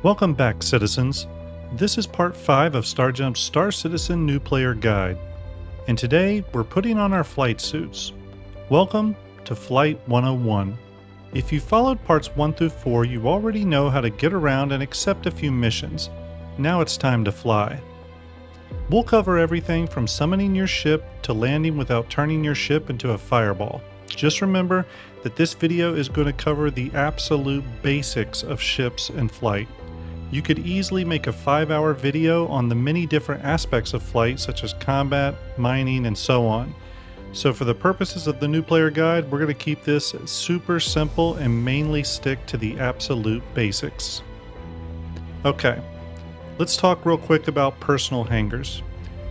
Welcome back, citizens. This is part 5 of StarJump's Star Citizen New Player Guide, and today we're putting on our flight suits. Welcome to Flight 101. If you followed parts 1 through 4, you already know how to get around and accept a few missions. Now it's time to fly. We'll cover everything from summoning your ship to landing without turning your ship into a fireball. Just remember that this video is going to cover the absolute basics of ships and flight. You could easily make a 5-hour video on the many different aspects of flight, such as combat, mining, and so on. So for the purposes of the new player guide, we're going to keep this super simple and mainly stick to the absolute basics. Okay, let's talk real quick about personal hangars.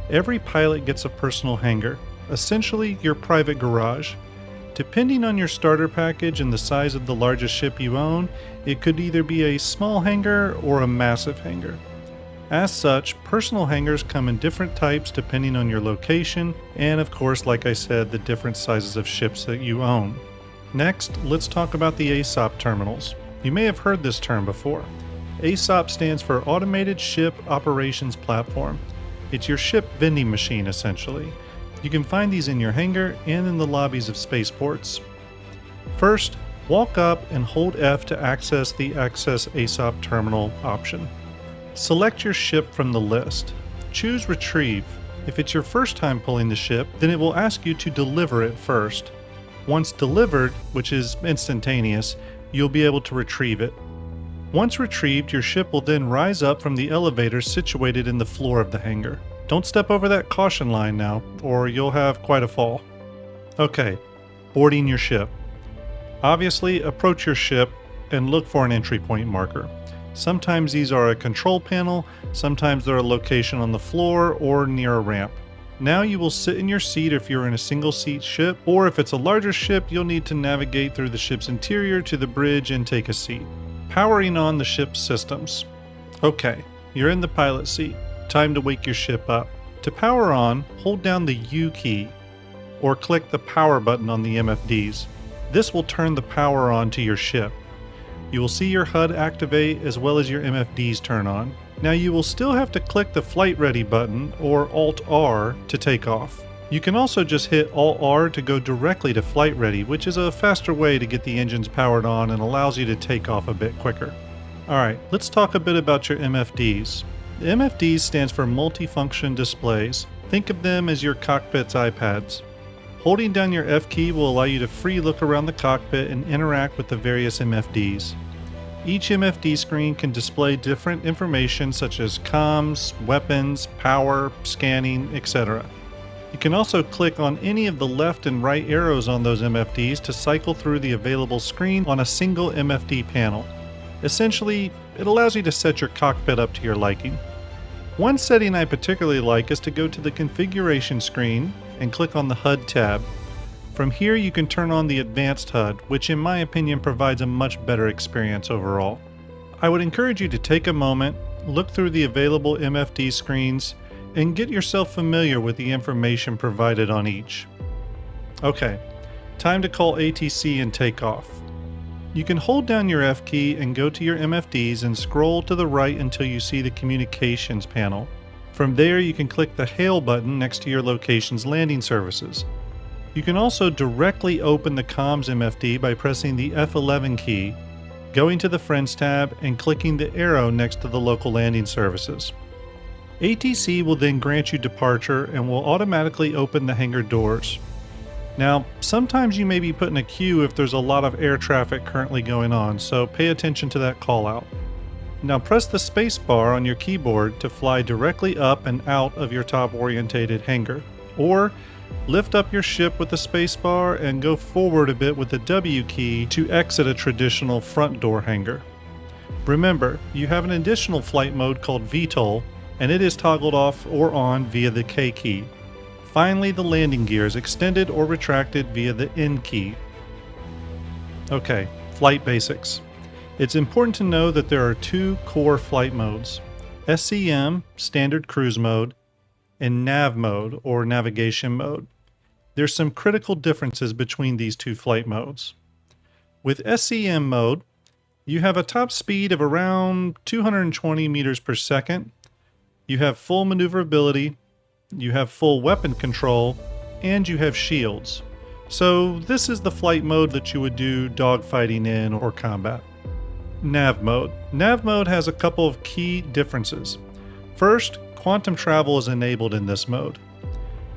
Every pilot gets a personal hangar, essentially your private garage. Depending on your starter package and the size of the largest ship you own, it could either be a small hangar or a massive hangar. As such, personal hangars come in different types depending on your location, and of course, like I said, the different sizes of ships that you own. Next, let's talk about the ASOP terminals. You may have heard this term before. ASOP stands for Automated Ship Operations Platform. It's your ship vending machine, essentially. You can find these in your hangar and in the lobbies of spaceports. First, walk up and hold F to access the Access ASOP Terminal option. Select your ship from the list. Choose Retrieve. If it's your first time pulling the ship, then it will ask you to deliver it first. Once delivered, which is instantaneous, you'll be able to retrieve it. Once retrieved, your ship will then rise up from the elevator situated in the floor of the hangar. Don't step over that caution line now, or you'll have quite a fall. Okay, boarding your ship. Obviously, approach your ship and look for an entry point marker. Sometimes these are a control panel, sometimes they're a location on the floor or near a ramp. Now you will sit in your seat if you're in a single seat ship, or if it's a larger ship, you'll need to navigate through the ship's interior to the bridge and take a seat. Powering on the ship's systems. Okay, you're in the pilot seat. Time to wake your ship up. To power on, hold down the U key or click the power button on the MFDs. This will turn the power on to your ship. You will see your HUD activate as well as your MFDs turn on. Now you will still have to click the Flight Ready button or Alt-R to take off. You can also just hit Alt-R to go directly to Flight Ready, which is a faster way to get the engines powered on and allows you to take off a bit quicker. Alright, let's talk a bit about your MFDs. The MFDs stands for Multifunction Displays. Think of them as your cockpit's iPads. Holding down your F key will allow you to free look around the cockpit and interact with the various MFDs. Each MFD screen can display different information such as comms, weapons, power, scanning, etc. You can also click on any of the left and right arrows on those MFDs to cycle through the available screen on a single MFD panel. Essentially, it allows you to set your cockpit up to your liking. One setting I particularly like is to go to the configuration screen and click on the HUD tab. From here you can turn on the advanced HUD, which in my opinion provides a much better experience overall. I would encourage you to take a moment, look through the available MFD screens, and get yourself familiar with the information provided on each. Okay, time to call ATC and take off. You can hold down your F key and go to your MFDs and scroll to the right until you see the communications panel. From there you can click the Hail button next to your location's landing services. You can also directly open the comms MFD by pressing the F11 key, going to the Friends tab, and clicking the arrow next to the local landing services. ATC will then grant you departure and will automatically open the hangar doors. Now, sometimes you may be put in a queue if there's a lot of air traffic currently going on, so pay attention to that call out. Now press the space bar on your keyboard to fly directly up and out of your top-orientated hangar, or lift up your ship with the space bar and go forward a bit with the W key to exit a traditional front door hangar. Remember, you have an additional flight mode called VTOL, and it is toggled off or on via the K key. Finally, the landing gear is extended or retracted via the N key. Okay, flight basics. It's important to know that there are two core flight modes: SCM, Standard Cruise Mode, and Nav Mode, or Navigation Mode. There's some critical differences between these two flight modes. With SCM mode, You have a top speed of around 220 meters per second. You have full maneuverability. You have full weapon control, and you have shields. So this is the flight mode that you would do dogfighting in or combat. Nav mode. Nav mode has a couple of key differences. First, quantum travel is enabled in this mode.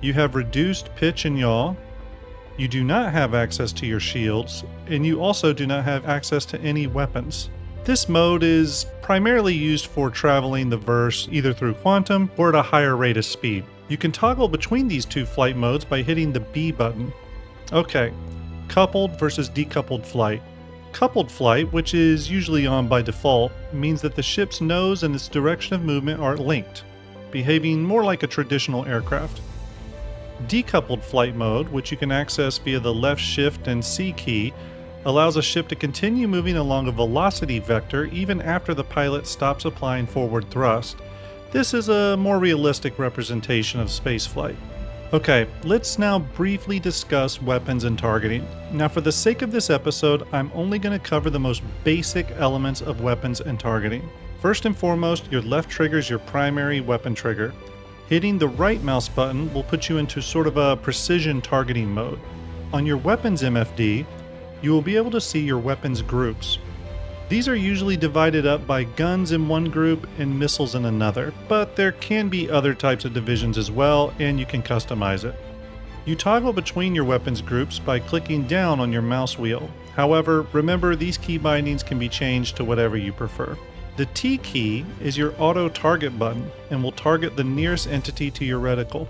You have reduced pitch and yaw. You do not have access to your shields, and you also do not have access to any weapons. This mode is primarily used for traveling the verse either through quantum or at a higher rate of speed. You can toggle between these two flight modes by hitting the B button. Okay, coupled versus decoupled flight. Coupled flight, which is usually on by default, means that the ship's nose and its direction of movement are linked, behaving more like a traditional aircraft. Decoupled flight mode, which you can access via the left shift and C key, allows a ship to continue moving along a velocity vector even after the pilot stops applying forward thrust. This is a more realistic representation of spaceflight. Okay, let's now briefly discuss weapons and targeting. Now, for the sake of this episode, I'm only going to cover the most basic elements of weapons and targeting. First and foremost, your left trigger is your primary weapon trigger. Hitting the right mouse button will put you into sort of a precision targeting mode. On your weapons MFD, you will be able to see your weapons groups. These are usually divided up by guns in one group and missiles in another, but there can be other types of divisions as well, and you can customize it. You toggle between your weapons groups by clicking down on your mouse wheel. However, remember these key bindings can be changed to whatever you prefer. The T key is your auto target button and will target the nearest entity to your reticle.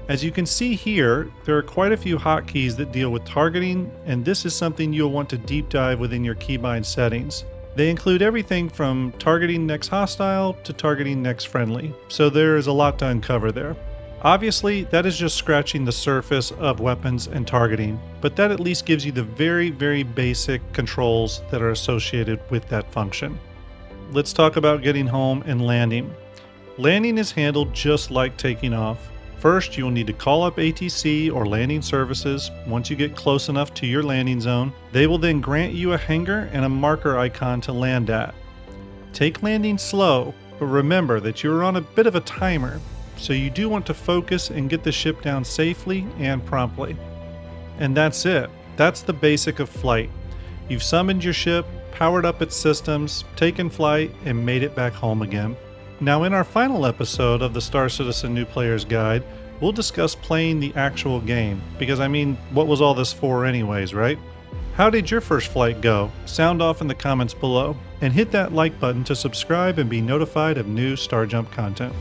As you can see here, there are quite a few hotkeys that deal with targeting, and this is something you'll want to deep dive within your keybind settings. They include everything from targeting next hostile to targeting next friendly, so there is a lot to uncover there. Obviously, that is just scratching the surface of weapons and targeting, but that at least gives you the very, very basic controls that are associated with that function. Let's talk about getting home and landing. Landing is handled just like taking off. First, you will need to call up ATC or landing services once you get close enough to your landing zone. They will then grant you a hangar and a marker icon to land at. Take landing slow, but remember that you're on a bit of a timer, so you do want to focus and get the ship down safely and promptly. And that's it. That's the basic of flight. You've summoned your ship, powered up its systems, taken flight, and made it back home again. Now, in our final episode of the Star Citizen New Player's Guide, we'll discuss playing the actual game, because what was all this for anyways, right? How did your first flight go? Sound off in the comments below, and hit that like button to subscribe and be notified of new Star Jump content.